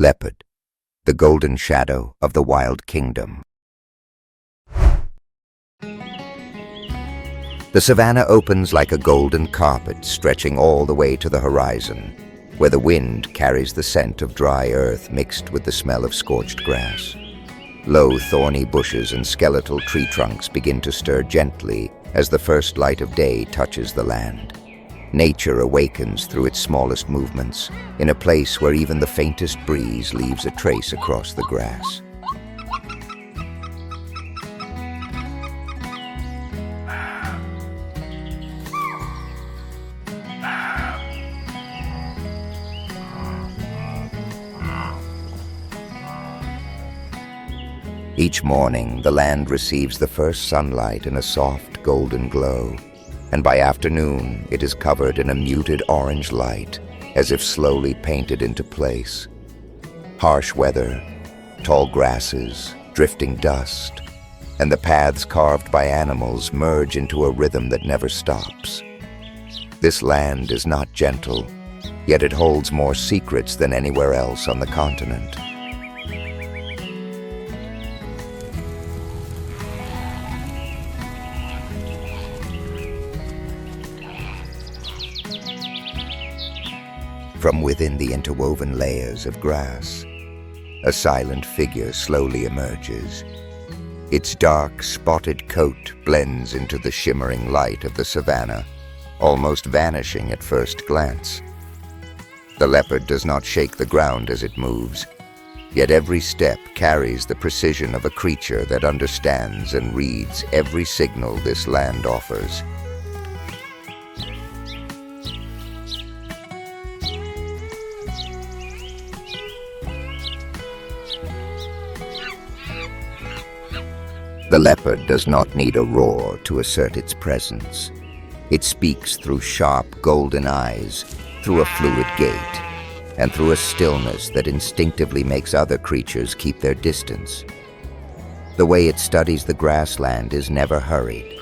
Leopard, the golden shadow of the wild kingdom. The savannah opens like a golden carpet stretching all the way to the horizon, where the wind carries the scent of dry earth mixed with the smell of scorched grass. Low, thorny bushes and skeletal tree trunks begin to stir gently as the first light of day touches the land. Nature awakens through its smallest movements, in a place where even the faintest breeze leaves a trace across the grass. Each morning, the land receives the first sunlight in a soft golden glow, and by afternoon it is covered in a muted orange light, as if slowly painted into place. Harsh weather, tall grasses, drifting dust, and the paths carved by animals merge into a rhythm that never stops. This land is not gentle, yet it holds more secrets than anywhere else on the continent. From within the interwoven layers of grass, a silent figure slowly emerges. Its dark, spotted coat blends into the shimmering light of the savannah, almost vanishing at first glance. The leopard does not shake the ground as it moves, yet every step carries the precision of a creature that understands and reads every signal this land offers. The leopard does not need a roar to assert its presence. It speaks through sharp golden eyes, through a fluid gait, and through a stillness that instinctively makes other creatures keep their distance. The way it studies the grassland is never hurried,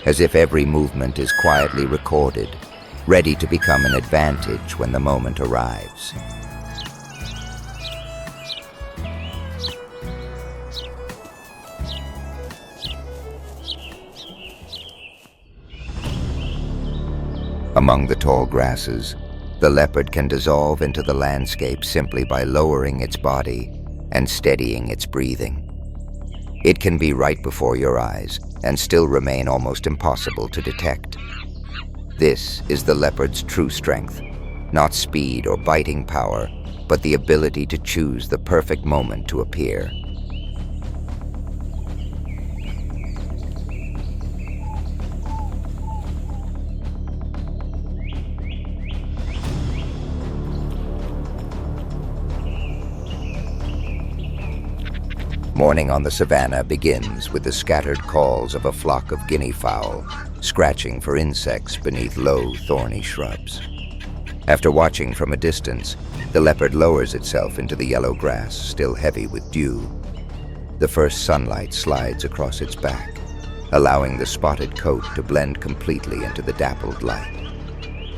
as if every movement is quietly recorded, ready to become an advantage when the moment arrives. Among the tall grasses, the leopard can dissolve into the landscape simply by lowering its body and steadying its breathing. It can be right before your eyes and still remain almost impossible to detect. This is the leopard's true strength, not speed or biting power, but the ability to choose the perfect moment to appear. Morning on the savannah begins with the scattered calls of a flock of guinea fowl, scratching for insects beneath low, thorny shrubs. After watching from a distance, the leopard lowers itself into the yellow grass, still heavy with dew. The first sunlight slides across its back, allowing the spotted coat to blend completely into the dappled light.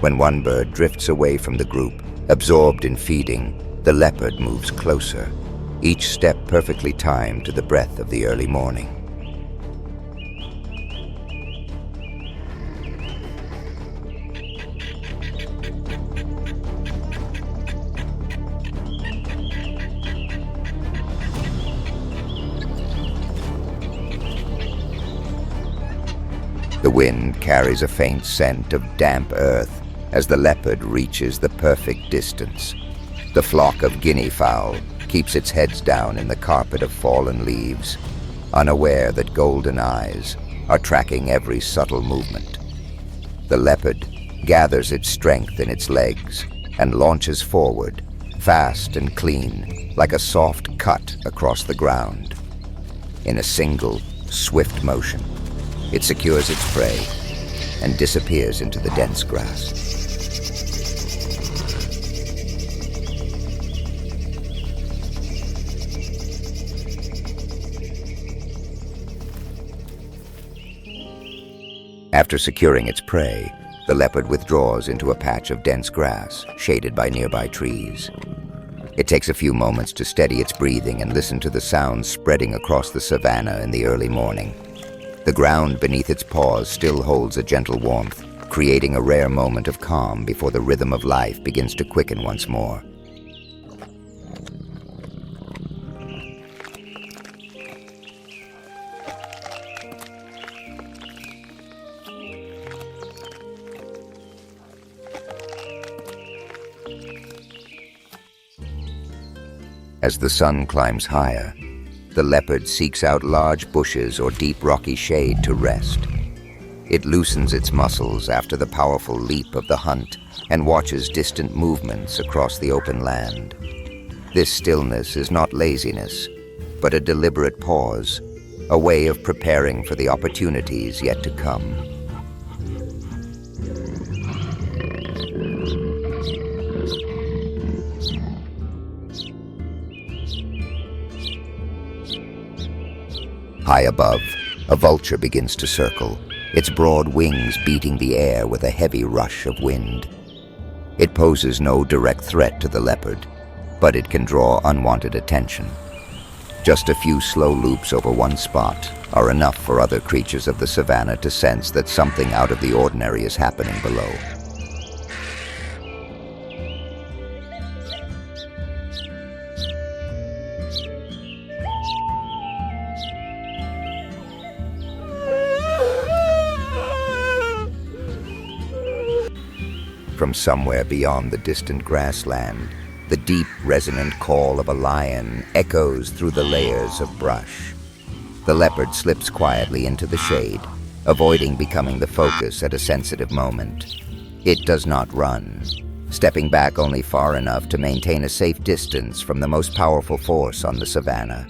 When one bird drifts away from the group, absorbed in feeding, the leopard moves closer, each step perfectly timed to the breath of the early morning. The wind carries a faint scent of damp earth as the leopard reaches the perfect distance. The flock of guinea fowl keeps its heads down in the carpet of fallen leaves, unaware that golden eyes are tracking every subtle movement. The leopard gathers its strength in its legs and launches forward, fast and clean, like a soft cut across the ground. In a single, swift motion, it secures its prey and disappears into the dense grass. After securing its prey, the leopard withdraws into a patch of dense grass, shaded by nearby trees. It takes a few moments to steady its breathing and listen to the sounds spreading across the savannah in the early morning. The ground beneath its paws still holds a gentle warmth, creating a rare moment of calm before the rhythm of life begins to quicken once more. As the sun climbs higher, the leopard seeks out large bushes or deep rocky shade to rest. It loosens its muscles after the powerful leap of the hunt and watches distant movements across the open land. This stillness is not laziness, but a deliberate pause, a way of preparing for the opportunities yet to come. High above, a vulture begins to circle, its broad wings beating the air with a heavy rush of wind. It poses no direct threat to the leopard, but it can draw unwanted attention. Just a few slow loops over one spot are enough for other creatures of the savannah to sense that something out of the ordinary is happening below. From somewhere beyond the distant grassland, the deep, resonant call of a lion echoes through the layers of brush. The leopard slips quietly into the shade, avoiding becoming the focus at a sensitive moment. It does not run, stepping back only far enough to maintain a safe distance from the most powerful force on the savannah.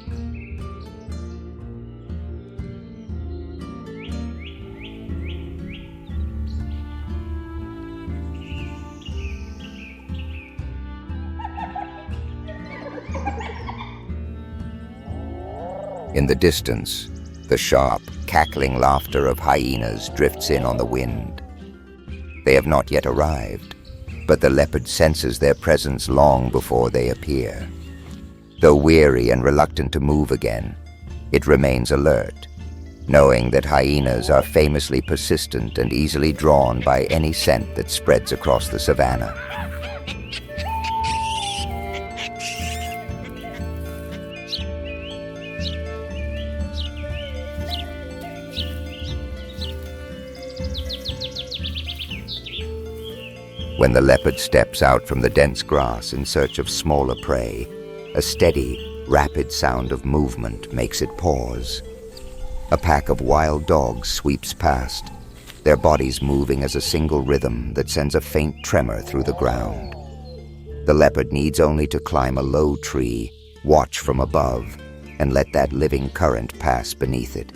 In the distance, the sharp, cackling laughter of hyenas drifts in on the wind. They have not yet arrived, but the leopard senses their presence long before they appear. Though weary and reluctant to move again, it remains alert, knowing that hyenas are famously persistent and easily drawn by any scent that spreads across the savannah. When the leopard steps out from the dense grass in search of smaller prey, a steady, rapid sound of movement makes it pause. A pack of wild dogs sweeps past, their bodies moving as a single rhythm that sends a faint tremor through the ground. The leopard needs only to climb a low tree, watch from above, and let that living current pass beneath it.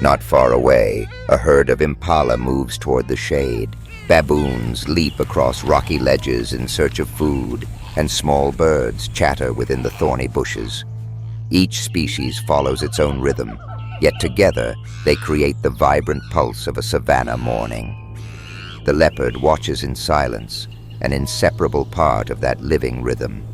Not far away, a herd of impala moves toward the shade. Baboons leap across rocky ledges in search of food, and small birds chatter within the thorny bushes. Each species follows its own rhythm, yet together they create the vibrant pulse of a savannah morning. The leopard watches in silence, an inseparable part of that living rhythm.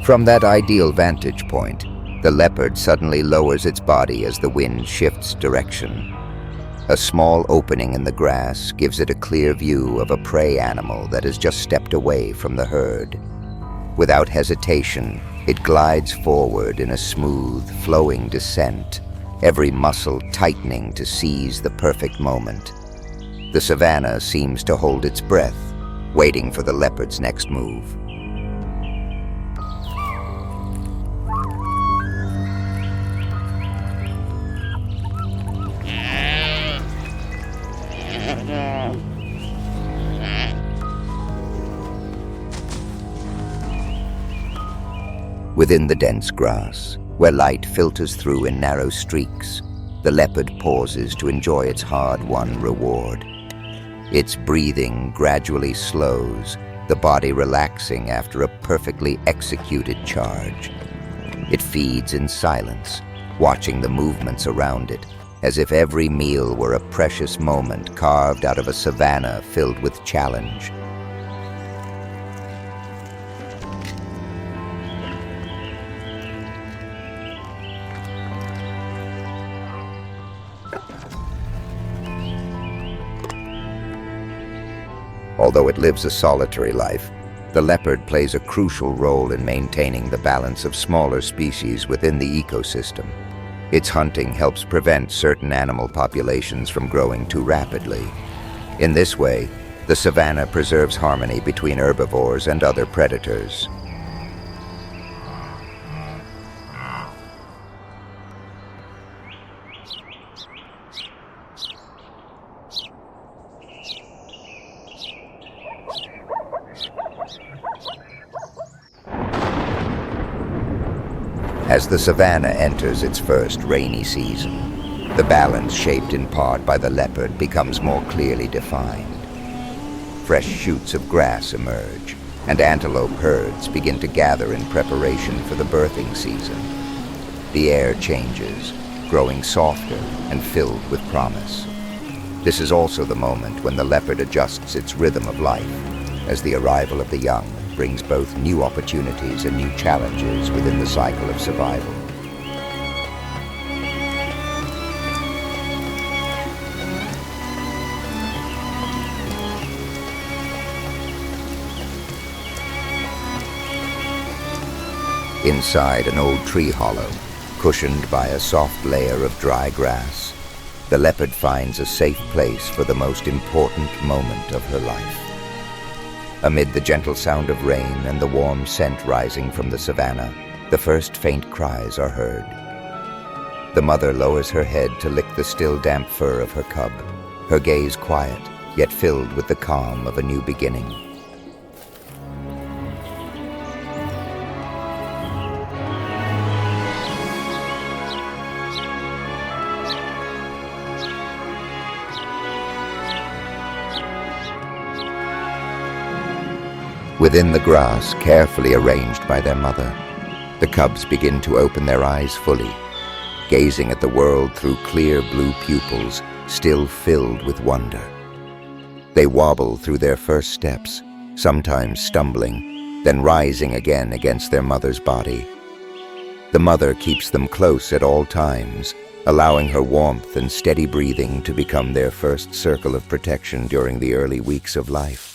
From that ideal vantage point, the leopard suddenly lowers its body as the wind shifts direction. A small opening in the grass gives it a clear view of a prey animal that has just stepped away from the herd. Without hesitation, it glides forward in a smooth, flowing descent, every muscle tightening to seize the perfect moment. The savannah seems to hold its breath, waiting for the leopard's next move. Within the dense grass, where light filters through in narrow streaks, the leopard pauses to enjoy its hard-won reward. Its breathing gradually slows, the body relaxing after a perfectly executed charge. It feeds in silence, watching the movements around it, as if every meal were a precious moment carved out of a savannah filled with challenge. Although it lives a solitary life, the leopard plays a crucial role in maintaining the balance of smaller species within the ecosystem. Its hunting helps prevent certain animal populations from growing too rapidly. In this way, the savanna preserves harmony between herbivores and other predators. As the savanna enters its first rainy season, the balance shaped in part by the leopard becomes more clearly defined. Fresh shoots of grass emerge, and antelope herds begin to gather in preparation for the birthing season. The air changes, growing softer and filled with promise. This is also the moment when the leopard adjusts its rhythm of life, as the arrival of the young brings both new opportunities and new challenges within the cycle of survival. Inside an old tree hollow, cushioned by a soft layer of dry grass, the leopard finds a safe place for the most important moment of her life. Amid the gentle sound of rain and the warm scent rising from the savanna, the first faint cries are heard. The mother lowers her head to lick the still damp fur of her cub, her gaze quiet, yet filled with the calm of a new beginning. Within the grass, carefully arranged by their mother, the cubs begin to open their eyes fully, gazing at the world through clear blue pupils still filled with wonder. They wobble through their first steps, sometimes stumbling, then rising again against their mother's body. The mother keeps them close at all times, allowing her warmth and steady breathing to become their first circle of protection during the early weeks of life.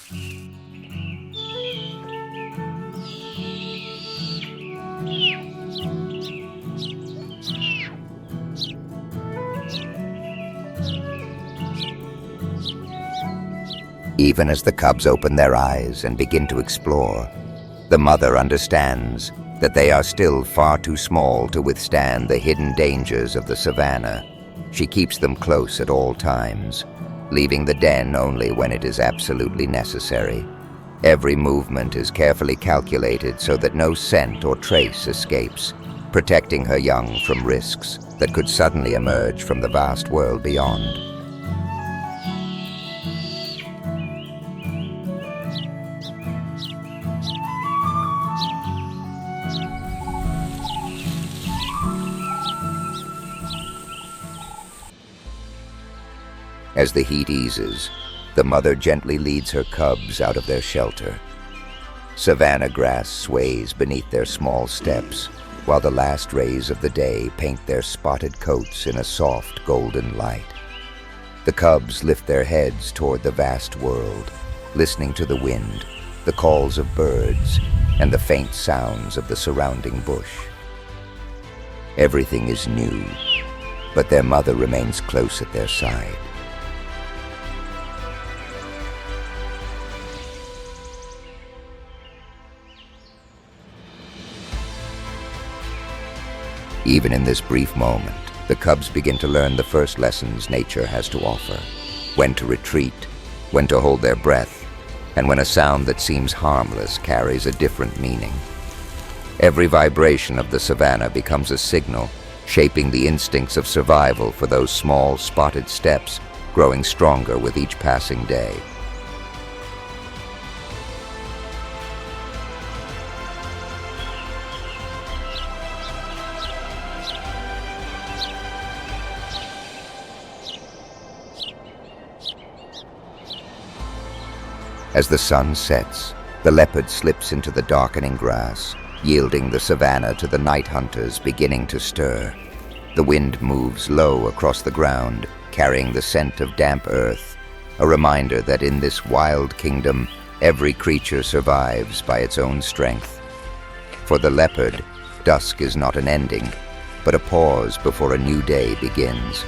Even as the cubs open their eyes and begin to explore, the mother understands that they are still far too small to withstand the hidden dangers of the savanna. She keeps them close at all times, leaving the den only when it is absolutely necessary. Every movement is carefully calculated so that no scent or trace escapes, protecting her young from risks that could suddenly emerge from the vast world beyond. As the heat eases, the mother gently leads her cubs out of their shelter. Savanna grass sways beneath their small steps, while the last rays of the day paint their spotted coats in a soft golden light. The cubs lift their heads toward the vast world, listening to the wind, the calls of birds, and the faint sounds of the surrounding bush. Everything is new, but their mother remains close at their side. Even in this brief moment, the cubs begin to learn the first lessons nature has to offer: when to retreat, when to hold their breath, and when a sound that seems harmless carries a different meaning. Every vibration of the savannah becomes a signal, shaping the instincts of survival for those small, spotted steps, growing stronger with each passing day. As the sun sets, the leopard slips into the darkening grass, yielding the savannah to the night hunters beginning to stir. The wind moves low across the ground, carrying the scent of damp earth, a reminder that in this wild kingdom, every creature survives by its own strength. For the leopard, dusk is not an ending, but a pause before a new day begins.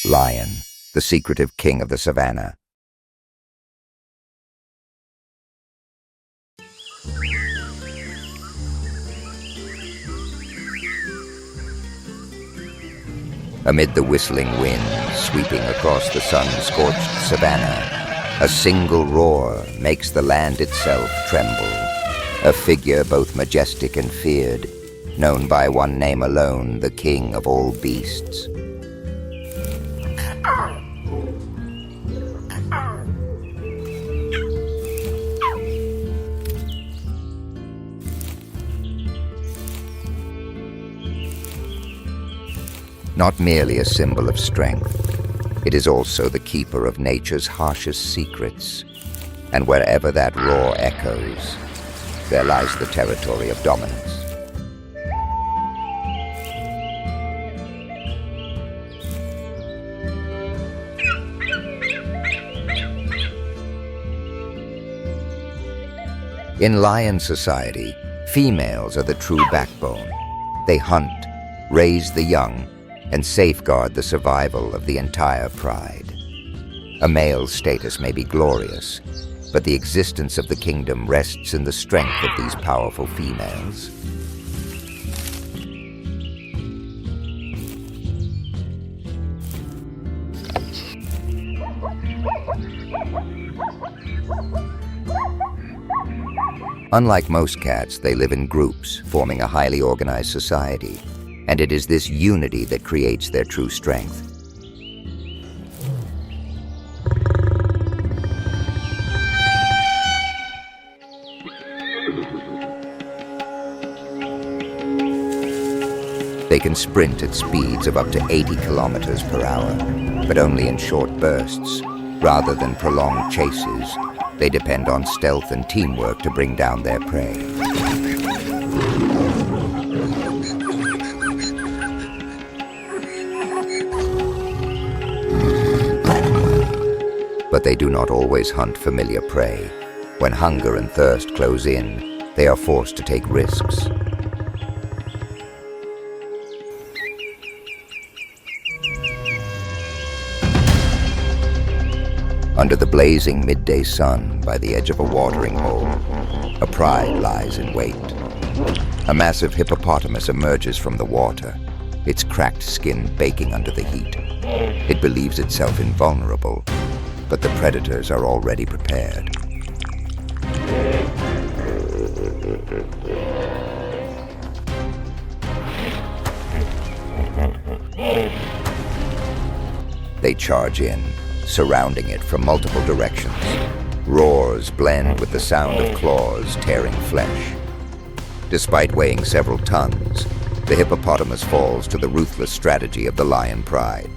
Lion, the secretive king of the savannah. Amid the whistling wind sweeping across the sun-scorched savannah, a single roar makes the land itself tremble. A figure both majestic and feared, known by one name alone, the king of all beasts. Not merely a symbol of strength, it is also the keeper of nature's harshest secrets. And wherever that roar echoes, there lies the territory of dominance. In lion society, females are the true backbone. They hunt, raise the young, and safeguard the survival of the entire pride. A male's status may be glorious, but the existence of the kingdom rests in the strength of these powerful females. Unlike most cats, they live in groups, forming a highly organized society, and it is this unity that creates their true strength. They can sprint at speeds of up to 80 kilometers per hour, but only in short bursts. Rather than prolonged chases, they depend on stealth and teamwork to bring down their prey. But they do not always hunt familiar prey. When hunger and thirst close in, they are forced to take risks. Under the blazing midday sun by the edge of a watering hole, a pride lies in wait. A massive hippopotamus emerges from the water, its cracked skin baking under the heat. It believes itself invulnerable, but the predators are already prepared. They charge in, surrounding it from multiple directions. Roars blend with the sound of claws tearing flesh. Despite weighing several tons, the hippopotamus falls to the ruthless strategy of the lion pride.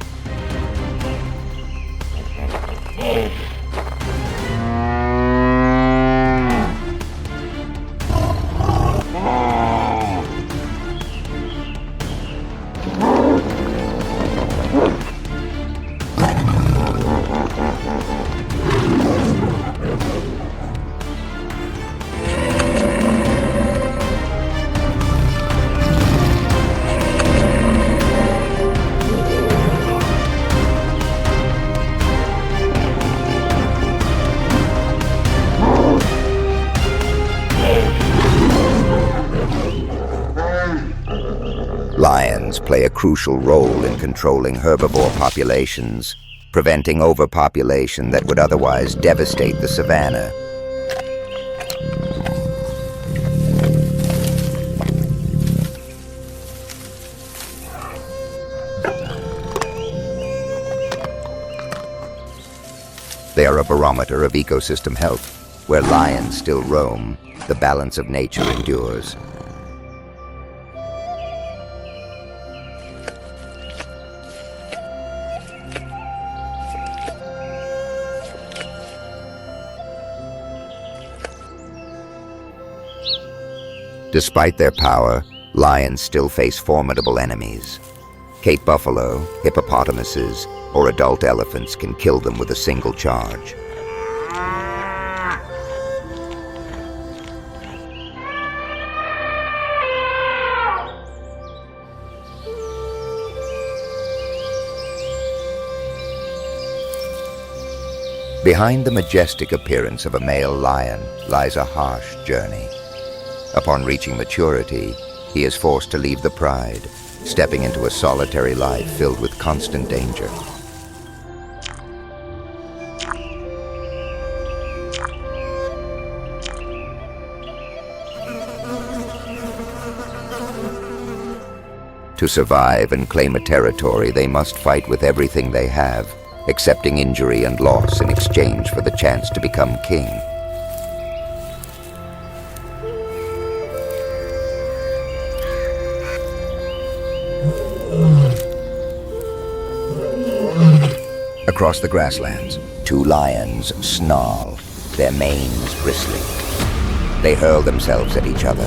a crucial role in controlling herbivore populations, preventing overpopulation that would otherwise devastate the savannah. They are a barometer of ecosystem health. Where lions still roam, the balance of nature endures. Despite their power, lions still face formidable enemies. Cape buffalo, hippopotamuses, or adult elephants can kill them with a single charge. Behind the majestic appearance of a male lion lies a harsh journey. Upon reaching maturity, he is forced to leave the pride, stepping into a solitary life filled with constant danger. To survive and claim a territory, they must fight with everything they have, accepting injury and loss in exchange for the chance to become king. Across the grasslands, two lions snarl, their manes bristling. They hurl themselves at each other,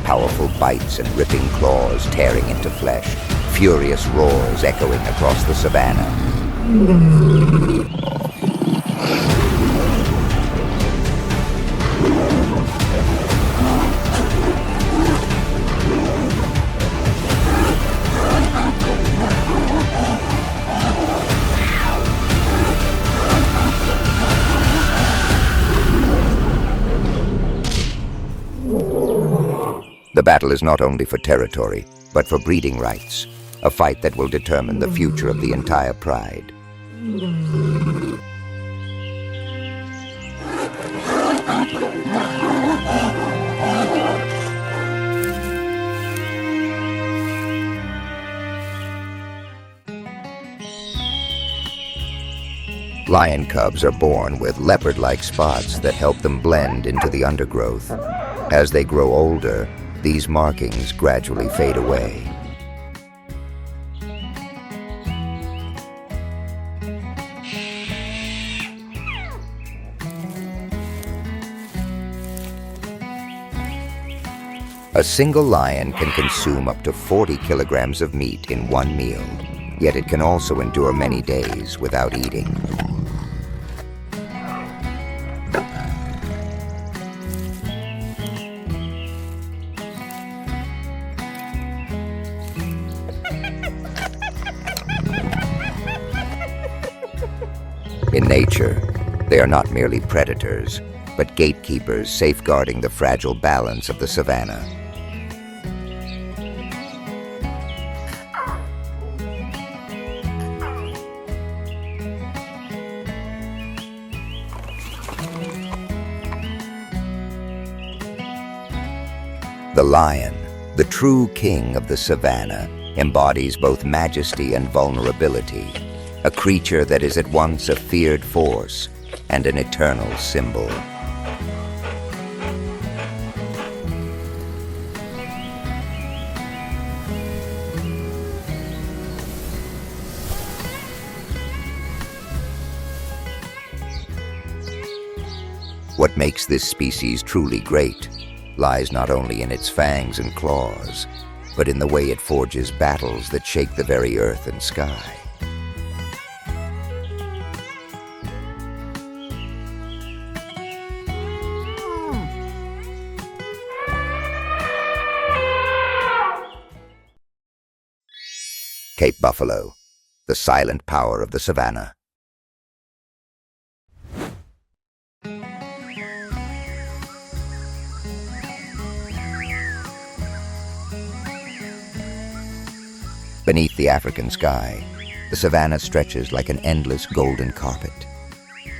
powerful bites and ripping claws tearing into flesh, furious roars echoing across the savannah. The battle is not only for territory, but for breeding rights, a fight that will determine the future of the entire pride. Lion cubs are born with leopard-like spots that help them blend into the undergrowth. As they grow older, these markings gradually fade away. A single lion can consume up to 40 kilograms of meat in one meal, yet it can also endure many days without eating. In nature, they are not merely predators, but gatekeepers safeguarding the fragile balance of the savannah. The lion, the true king of the savannah, embodies both majesty and vulnerability, a creature that is at once a feared force and an eternal symbol. What makes this species truly great lies not only in its fangs and claws, but in the way it forges battles that shake the very earth and sky. Cape buffalo, the silent power of the savannah. Beneath the African sky, the savanna stretches like an endless golden carpet.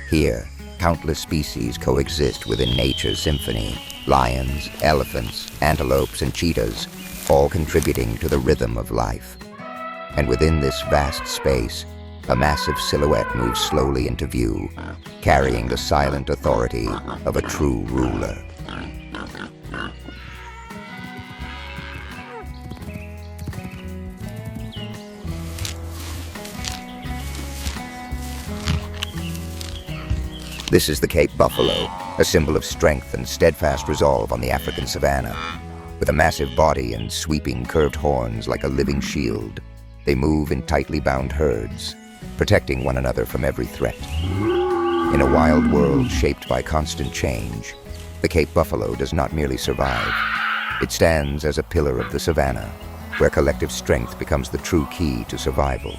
Here, countless species coexist within nature's symphony: lions, elephants, antelopes, and cheetahs, all contributing to the rhythm of life. And within this vast space, a massive silhouette moves slowly into view, carrying the silent authority of a true ruler. This is the Cape buffalo, a symbol of strength and steadfast resolve on the African savanna. With a massive body and sweeping curved horns like a living shield, they move in tightly bound herds, protecting one another from every threat. In a wild world shaped by constant change, the Cape buffalo does not merely survive. It stands as a pillar of the savanna, where collective strength becomes the true key to survival.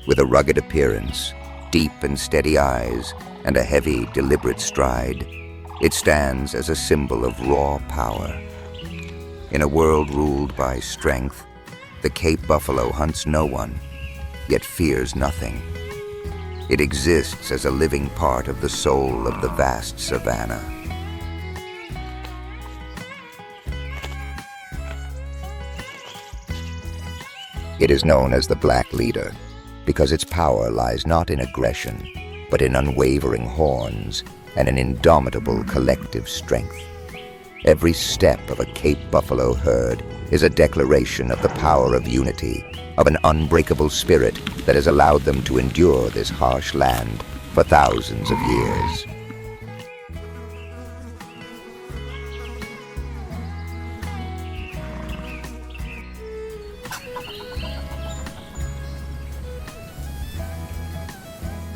With a rugged appearance, deep and steady eyes, and a heavy, deliberate stride, it stands as a symbol of raw power. In a world ruled by strength, the Cape buffalo hunts no one, yet fears nothing. It exists as a living part of the soul of the vast savanna. It is known as the Black Leader, because its power lies not in aggression, but in unwavering horns and an indomitable collective strength. Every step of a Cape buffalo herd is a declaration of the power of unity, of an unbreakable spirit that has allowed them to endure this harsh land for thousands of years.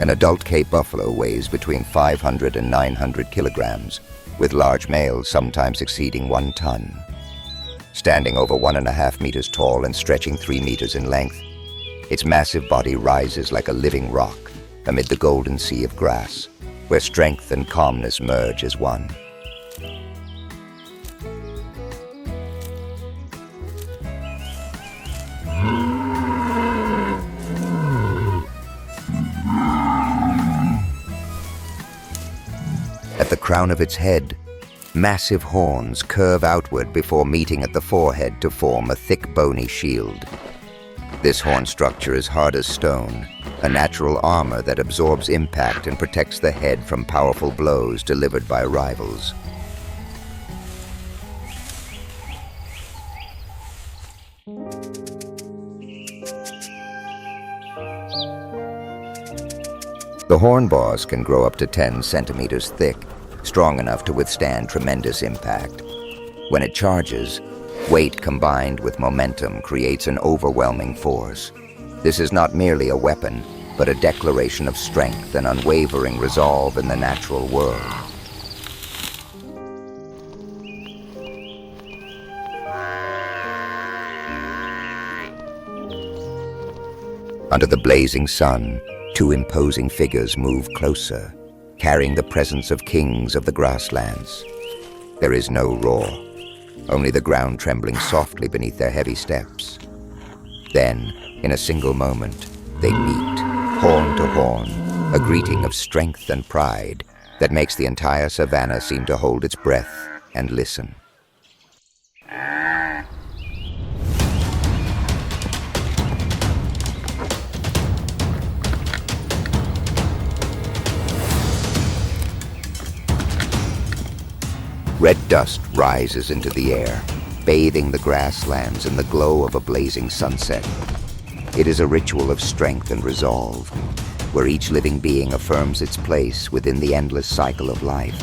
An adult Cape buffalo weighs between 500 and 900 kilograms, with large males sometimes exceeding 1 ton. Standing over 1.5 meters tall and stretching 3 meters in length, its massive body rises like a living rock amid the golden sea of grass, where strength and calmness merge as one. At the crown of its head, massive horns curve outward before meeting at the forehead to form a thick bony shield. This horn structure is hard as stone, a natural armor that absorbs impact and protects the head from powerful blows delivered by rivals. The horn boss can grow up to 10 centimeters thick, strong enough to withstand tremendous impact. When it charges, weight combined with momentum creates an overwhelming force. This is not merely a weapon, but a declaration of strength and unwavering resolve in the natural world. Under the blazing sun, 2 imposing figures move closer, carrying the presence of kings of the grasslands. There is no roar, only the ground trembling softly beneath their heavy steps. Then, in a single moment, they meet, horn to horn, a greeting of strength and pride that makes the entire savanna seem to hold its breath and listen. Red dust rises into the air, bathing the grasslands in the glow of a blazing sunset. It is a ritual of strength and resolve, where each living being affirms its place within the endless cycle of life.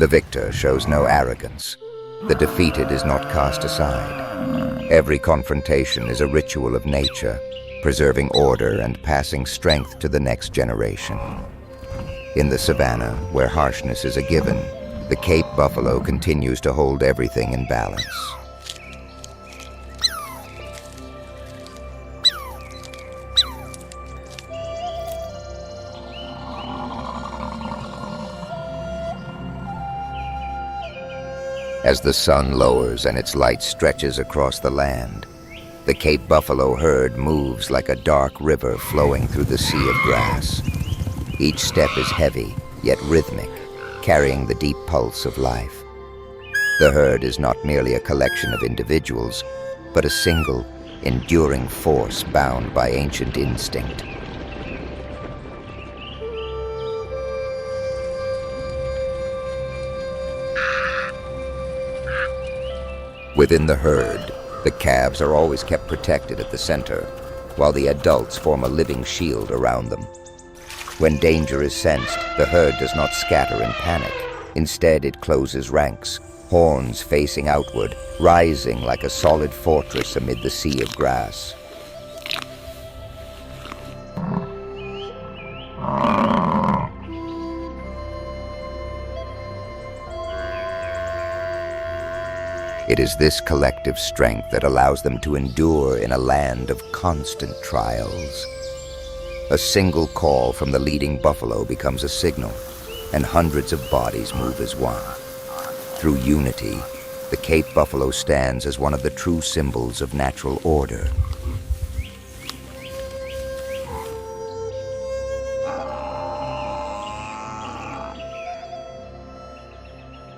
The victor shows no arrogance. The defeated is not cast aside. Every confrontation is a ritual of nature, preserving order and passing strength to the next generation. In the savannah, where harshness is a given, the Cape buffalo continues to hold everything in balance. As the sun lowers and its light stretches across the land, the Cape buffalo herd moves like a dark river flowing through the sea of grass. Each step is heavy, yet rhythmic, carrying the deep pulse of life. The herd is not merely a collection of individuals, but a single, enduring force bound by ancient instinct. Within the herd, the calves are always kept protected at the center, while the adults form a living shield around them. When danger is sensed, the herd does not scatter in panic. Instead, it closes ranks, horns facing outward, rising like a solid fortress amid the sea of grass. It is this collective strength that allows them to endure in a land of constant trials. A single call from the leading buffalo becomes a signal, and hundreds of bodies move as one. Through unity, the Cape buffalo stands as one of the true symbols of natural order.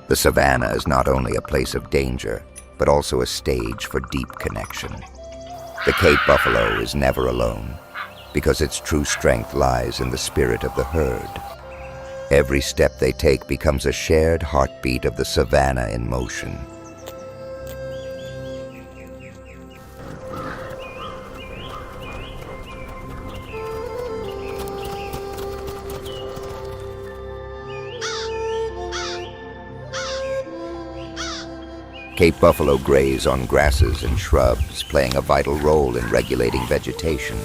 The savannah is not only a place of danger, but also a stage for deep connection. The Cape buffalo is never alone, because its true strength lies in the spirit of the herd. Every step they take becomes a shared heartbeat of the savannah in motion. Cape buffalo graze on grasses and shrubs, playing a vital role in regulating vegetation.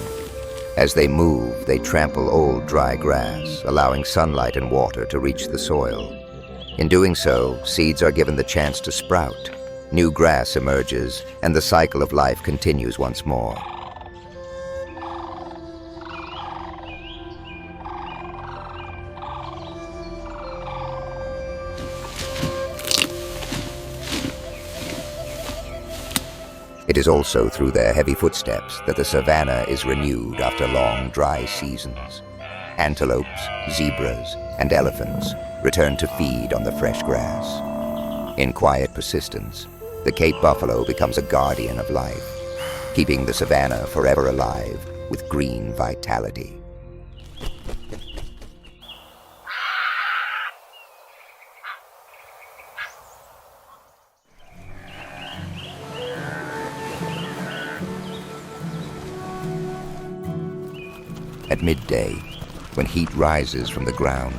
As they move, they trample old dry grass, allowing sunlight and water to reach the soil. In doing so, seeds are given the chance to sprout. New grass emerges, and the cycle of life continues once more. It is also through their heavy footsteps that the savannah is renewed after long, dry seasons. Antelopes, zebras, and elephants return to feed on the fresh grass. In quiet persistence, the Cape buffalo becomes a guardian of life, keeping the savannah forever alive with green vitality. At midday, when heat rises from the ground,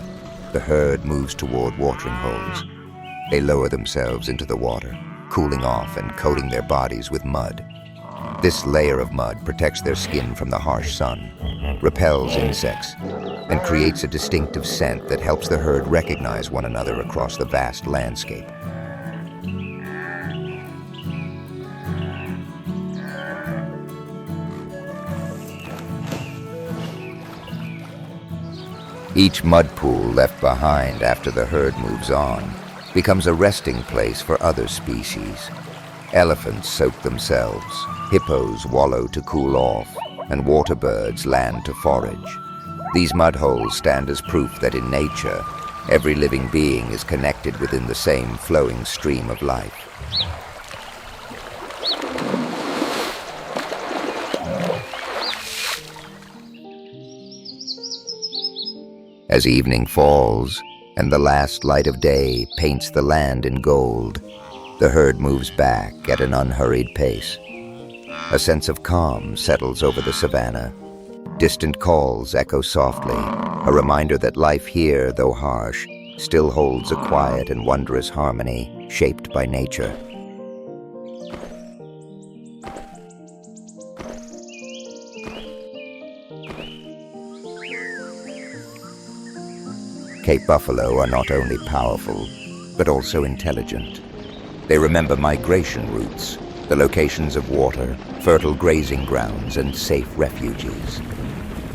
the herd moves toward watering holes. They lower themselves into the water, cooling off and coating their bodies with mud. This layer of mud protects their skin from the harsh sun, repels insects, and creates a distinctive scent that helps the herd recognize one another across the vast landscape. Each mud pool left behind after the herd moves on becomes a resting place for other species. Elephants soak themselves, hippos wallow to cool off, and water birds land to forage. These mud holes stand as proof that in nature, every living being is connected within the same flowing stream of life. As evening falls and the last light of day paints the land in gold, the herd moves back at an unhurried pace. A sense of calm settles over the savannah. Distant calls echo softly, a reminder that life here, though harsh, still holds a quiet and wondrous harmony shaped by nature. Cape buffalo are not only powerful, but also intelligent. They remember migration routes, the locations of water, fertile grazing grounds, and safe refuges.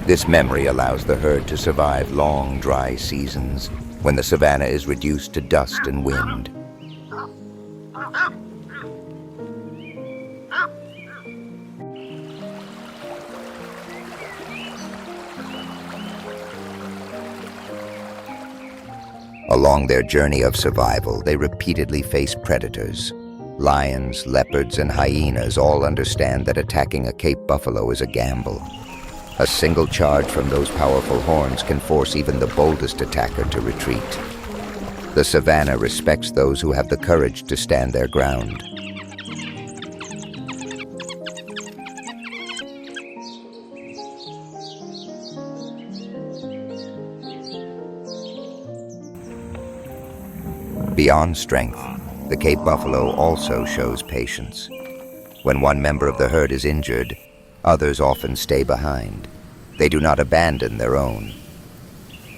This memory allows the herd to survive long, dry seasons when the savanna is reduced to dust and wind. Along their journey of survival, they repeatedly face predators. Lions, leopards, and hyenas all understand that attacking a Cape buffalo is a gamble. A single charge from those powerful horns can force even the boldest attacker to retreat. The savanna respects those who have the courage to stand their ground. Beyond strength, the Cape buffalo also shows patience. When one member of the herd is injured, others often stay behind. They do not abandon their own.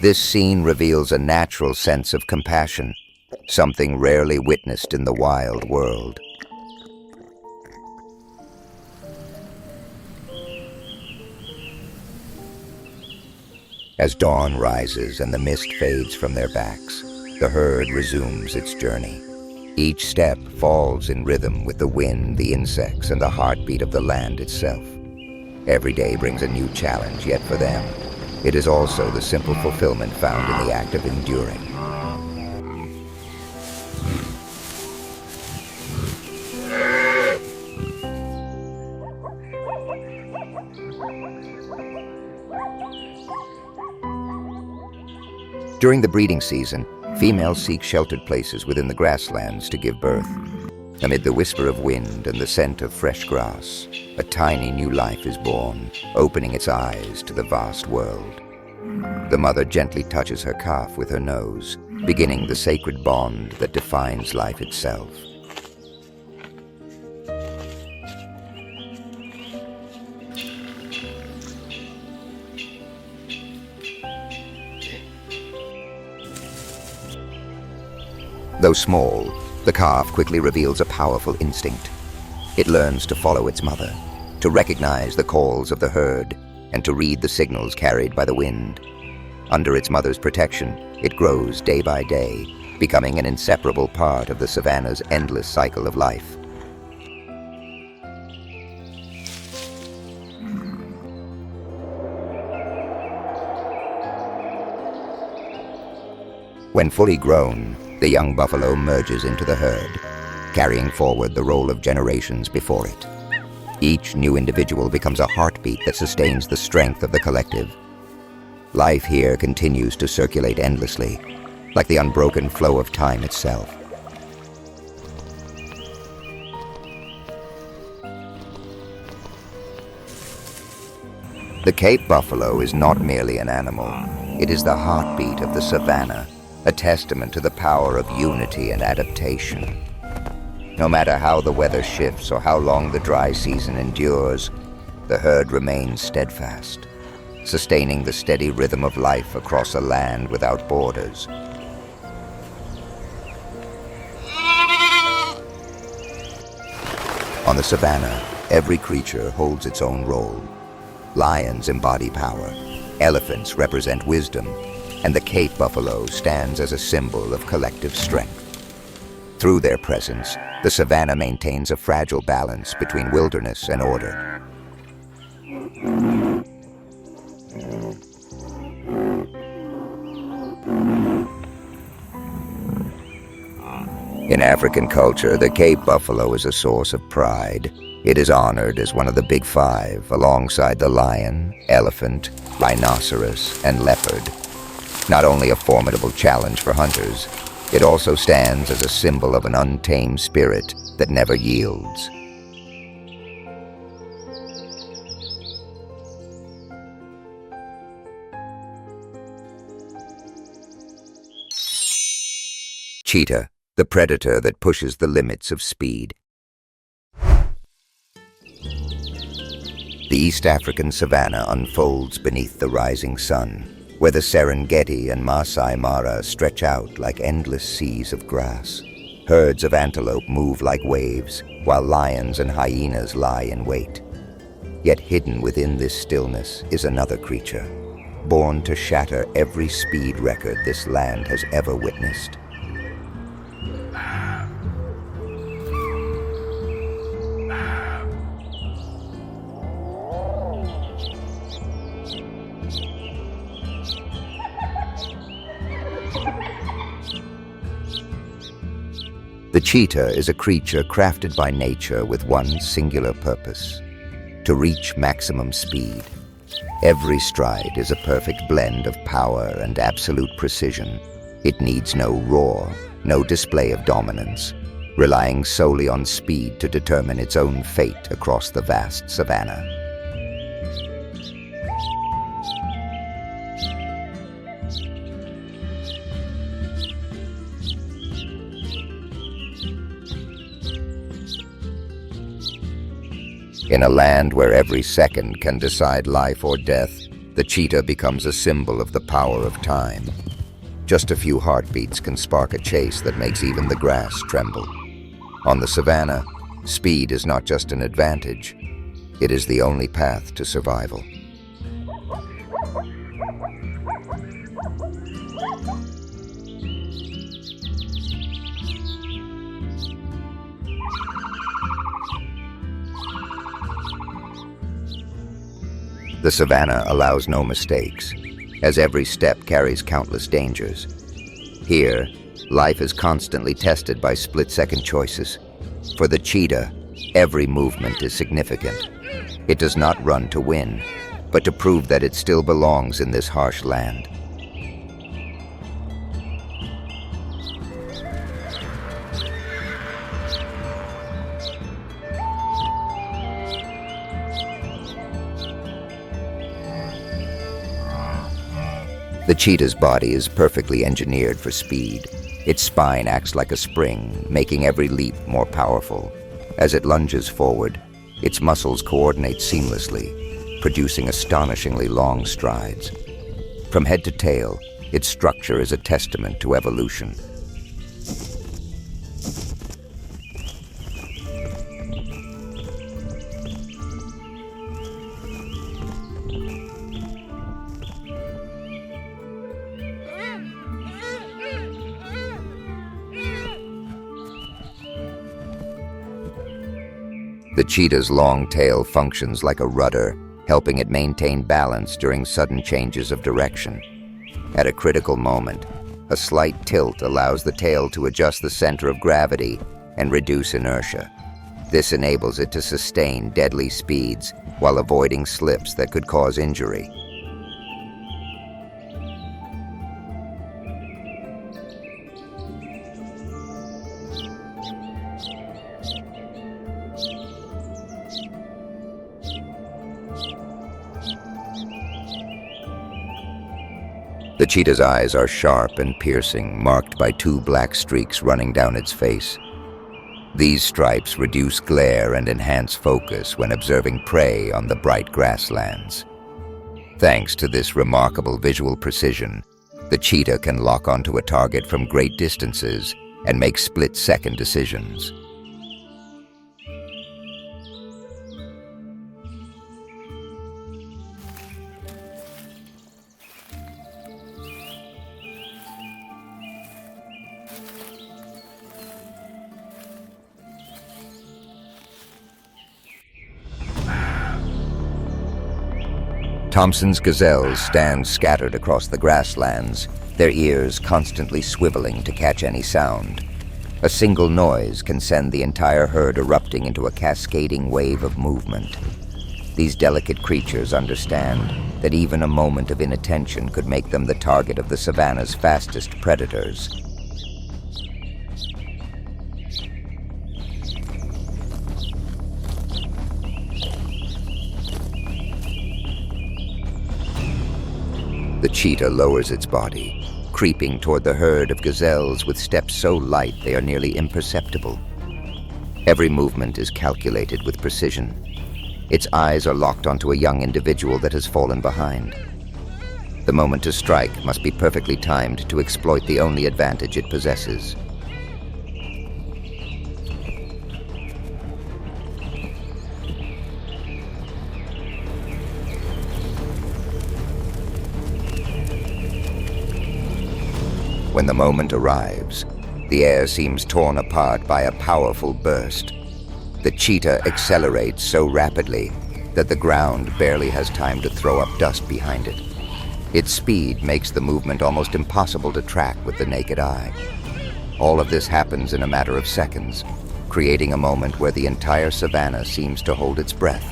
This scene reveals a natural sense of compassion, something rarely witnessed in the wild world. As dawn rises and the mist fades from their backs, the herd resumes its journey. Each step falls in rhythm with the wind, the insects, and the heartbeat of the land itself. Every day brings a new challenge, yet for them, it is also the simple fulfillment found in the act of enduring. During the breeding season, females seek sheltered places within the grasslands to give birth. Amid the whisper of wind and the scent of fresh grass, a tiny new life is born, opening its eyes to the vast world. The mother gently touches her calf with her nose, beginning the sacred bond that defines life itself. Though small, the calf quickly reveals a powerful instinct. It learns to follow its mother, to recognize the calls of the herd, and to read the signals carried by the wind. Under its mother's protection, it grows day by day, becoming an inseparable part of the savanna's endless cycle of life. When fully grown, the young buffalo merges into the herd, carrying forward the role of generations before it. Each new individual becomes a heartbeat that sustains the strength of the collective. Life here continues to circulate endlessly, like the unbroken flow of time itself. The Cape buffalo is not merely an animal, it is the heartbeat of the savanna, a testament to the power of unity and adaptation. No matter how the weather shifts or how long the dry season endures, the herd remains steadfast, sustaining the steady rhythm of life across a land without borders. On the savanna, every creature holds its own role. Lions embody power, elephants represent wisdom, and the Cape buffalo stands as a symbol of collective strength. Through their presence, the savanna maintains a fragile balance between wilderness and order. In African culture, the Cape buffalo is a source of pride. It is honored as one of the Big Five, alongside the lion, elephant, rhinoceros, and leopard. Not only a formidable challenge for hunters, it also stands as a symbol of an untamed spirit that never yields. Cheetah, the predator that pushes the limits of speed. The East African savanna unfolds beneath the rising sun, where the Serengeti and Masai Mara stretch out like endless seas of grass. Herds of antelope move like waves, while lions and hyenas lie in wait. Yet hidden within this stillness is another creature, born to shatter every speed record this land has ever witnessed. The cheetah is a creature crafted by nature with one singular purpose: to reach maximum speed. Every stride is a perfect blend of power and absolute precision. It needs no roar, no display of dominance, relying solely on speed to determine its own fate across the vast savanna. In a land where every second can decide life or death, the cheetah becomes a symbol of the power of time. Just a few heartbeats can spark a chase that makes even the grass tremble. On the savanna, speed is not just an advantage, it is the only path to survival. The savanna allows no mistakes, as every step carries countless dangers. Here, life is constantly tested by split-second choices. For the cheetah, every movement is significant. It does not run to win, but to prove that it still belongs in this harsh land. The cheetah's body is perfectly engineered for speed. Its spine acts like a spring, making every leap more powerful. As it lunges forward, its muscles coordinate seamlessly, producing astonishingly long strides. From head to tail, its structure is a testament to evolution. The cheetah's long tail functions like a rudder, helping it maintain balance during sudden changes of direction. At a critical moment, a slight tilt allows the tail to adjust the center of gravity and reduce inertia. This enables it to sustain deadly speeds while avoiding slips that could cause injury. The cheetah's eyes are sharp and piercing, marked by two black streaks running down its face. These stripes reduce glare and enhance focus when observing prey on the bright grasslands. Thanks to this remarkable visual precision, the cheetah can lock onto a target from great distances and make split-second decisions. Thompson's gazelles stand scattered across the grasslands, their ears constantly swiveling to catch any sound. A single noise can send the entire herd erupting into a cascading wave of movement. These delicate creatures understand that even a moment of inattention could make them the target of the savanna's fastest predators. The cheetah lowers its body, creeping toward the herd of gazelles with steps so light they are nearly imperceptible. Every movement is calculated with precision. Its eyes are locked onto a young individual that has fallen behind. The moment to strike must be perfectly timed to exploit the only advantage it possesses. When the moment arrives, the air seems torn apart by a powerful burst. The cheetah accelerates so rapidly that the ground barely has time to throw up dust behind it. Its speed makes the movement almost impossible to track with the naked eye. All of this happens in a matter of seconds, creating a moment where the entire savannah seems to hold its breath.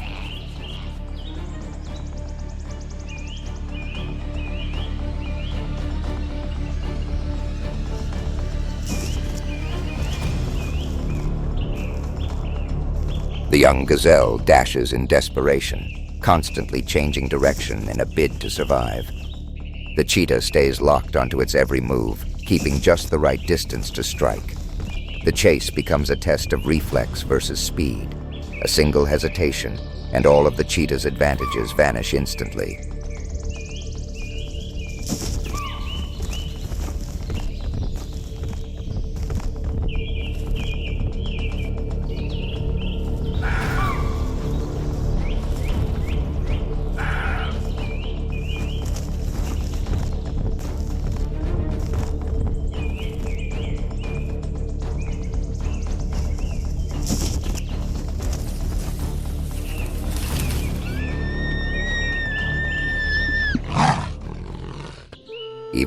The young gazelle dashes in desperation, constantly changing direction in a bid to survive. The cheetah stays locked onto its every move, keeping just the right distance to strike. The chase becomes a test of reflex versus speed. A single hesitation, and all of the cheetah's advantages vanish instantly.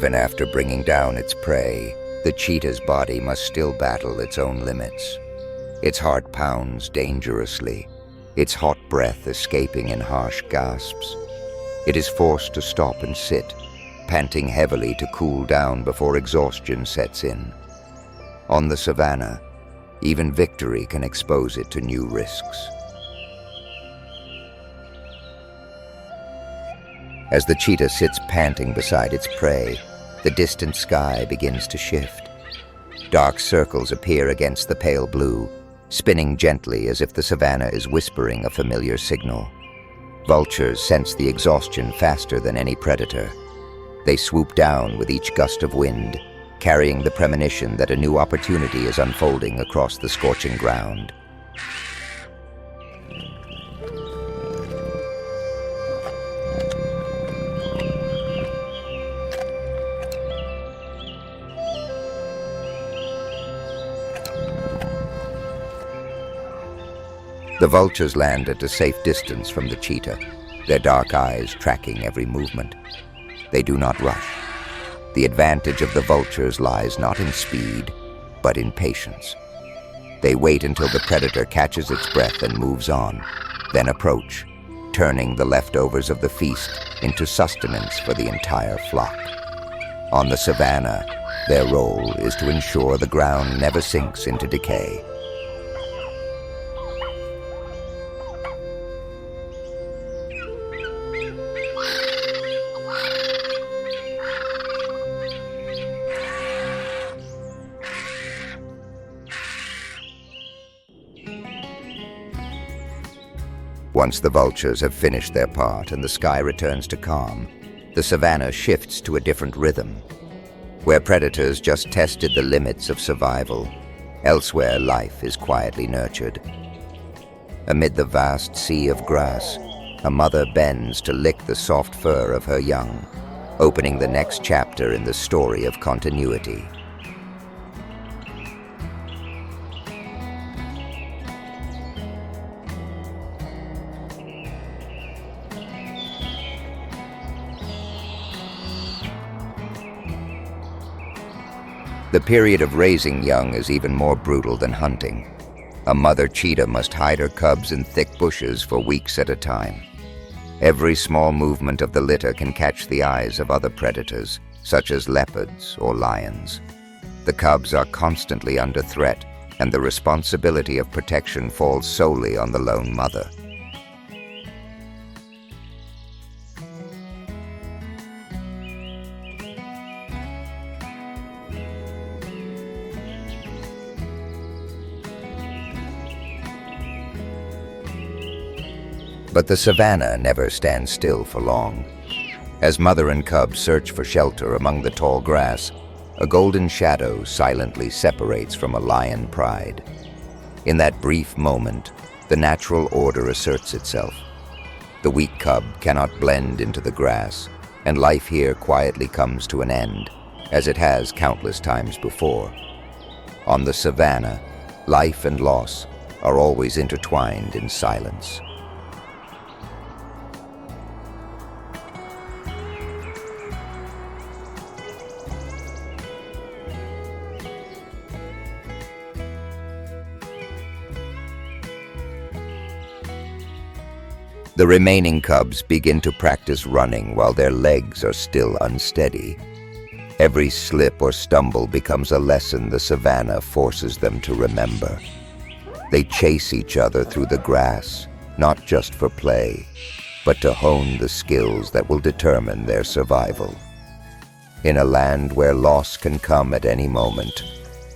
Even after bringing down its prey, the cheetah's body must still battle its own limits. Its heart pounds dangerously, its hot breath escaping in harsh gasps. It is forced to stop and sit, panting heavily to cool down before exhaustion sets in. On the savannah, even victory can expose it to new risks. As the cheetah sits panting beside its prey, the distant sky begins to shift. Dark circles appear against the pale blue, spinning gently as if the savannah is whispering a familiar signal. Vultures sense the exhaustion faster than any predator. They swoop down with each gust of wind, carrying the premonition that a new opportunity is unfolding across the scorching ground. The vultures land at a safe distance from the cheetah, their dark eyes tracking every movement. They do not rush. The advantage of the vultures lies not in speed, but in patience. They wait until the predator catches its breath and moves on, then approach, turning the leftovers of the feast into sustenance for the entire flock. On the savannah, their role is to ensure the ground never sinks into decay. Once the vultures have finished their part and the sky returns to calm, the savannah shifts to a different rhythm. Where predators just tested the limits of survival, elsewhere life is quietly nurtured. Amid the vast sea of grass, a mother bends to lick the soft fur of her young, opening the next chapter in the story of continuity. The period of raising young is even more brutal than hunting. A mother cheetah must hide her cubs in thick bushes for weeks at a time. Every small movement of the litter can catch the eyes of other predators, such as leopards or lions. The cubs are constantly under threat, and the responsibility of protection falls solely on the lone mother. But the savannah never stands still for long. As mother and cub search for shelter among the tall grass, a golden shadow silently separates from a lion pride. In that brief moment, the natural order asserts itself. The weak cub cannot blend into the grass, and life here quietly comes to an end, as it has countless times before. On the savannah, life and loss are always intertwined in silence. The remaining cubs begin to practice running while their legs are still unsteady. Every slip or stumble becomes a lesson the savannah forces them to remember. They chase each other through the grass, not just for play, but to hone the skills that will determine their survival. In a land where loss can come at any moment,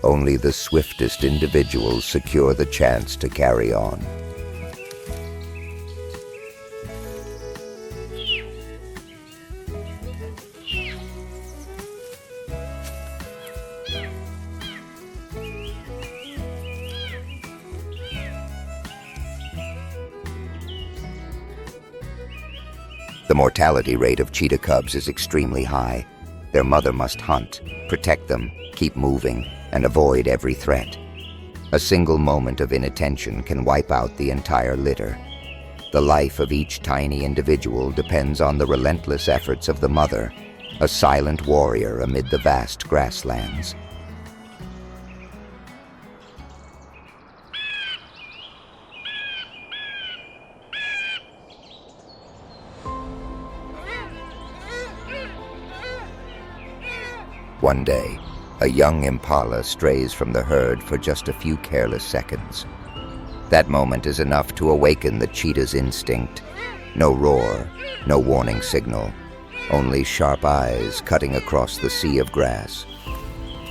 only the swiftest individuals secure the chance to carry on. The mortality rate of cheetah cubs is extremely high. Their mother must hunt, protect them, keep moving, and avoid every threat. A single moment of inattention can wipe out the entire litter. The life of each tiny individual depends on the relentless efforts of the mother, a silent warrior amid the vast grasslands. One day, a young impala strays from the herd for just a few careless seconds. That moment is enough to awaken the cheetah's instinct. No roar, no warning signal, only sharp eyes cutting across the sea of grass.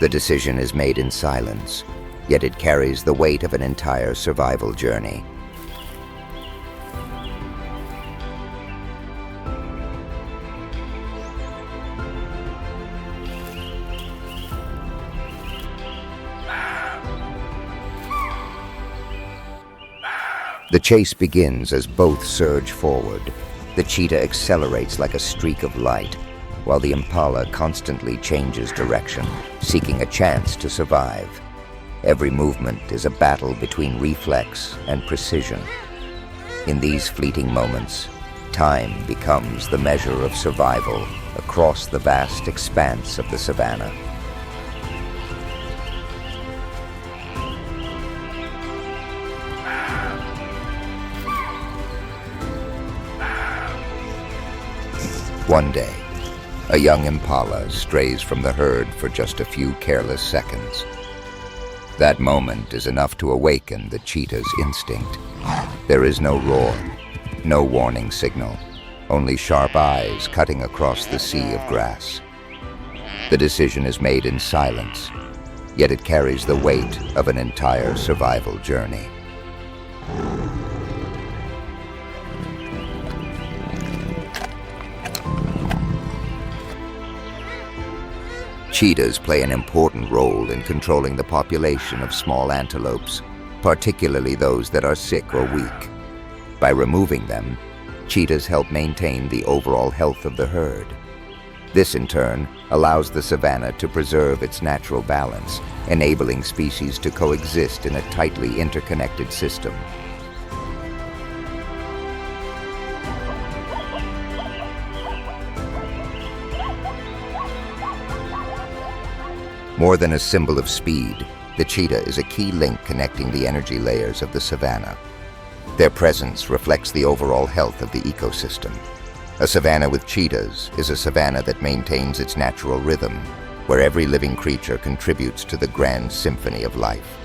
The decision is made in silence, yet it carries the weight of an entire survival journey. The chase begins as both surge forward. The cheetah accelerates like a streak of light, while the impala constantly changes direction, seeking a chance to survive. Every movement is a battle between reflex and precision. In these fleeting moments, time becomes the measure of survival across the vast expanse of the savannah. One day, a young impala strays from the herd for just a few careless seconds. That moment is enough to awaken the cheetah's instinct. There is no roar, no warning signal, only sharp eyes cutting across the sea of grass. The decision is made in silence, yet it carries the weight of an entire survival journey. Cheetahs play an important role in controlling the population of small antelopes, particularly those that are sick or weak. By removing them, cheetahs help maintain the overall health of the herd. This, in turn, allows the savannah to preserve its natural balance, enabling species to coexist in a tightly interconnected system. More than a symbol of speed, the cheetah is a key link connecting the energy layers of the savannah. Their presence reflects the overall health of the ecosystem. A savannah with cheetahs is a savannah that maintains its natural rhythm, where every living creature contributes to the grand symphony of life.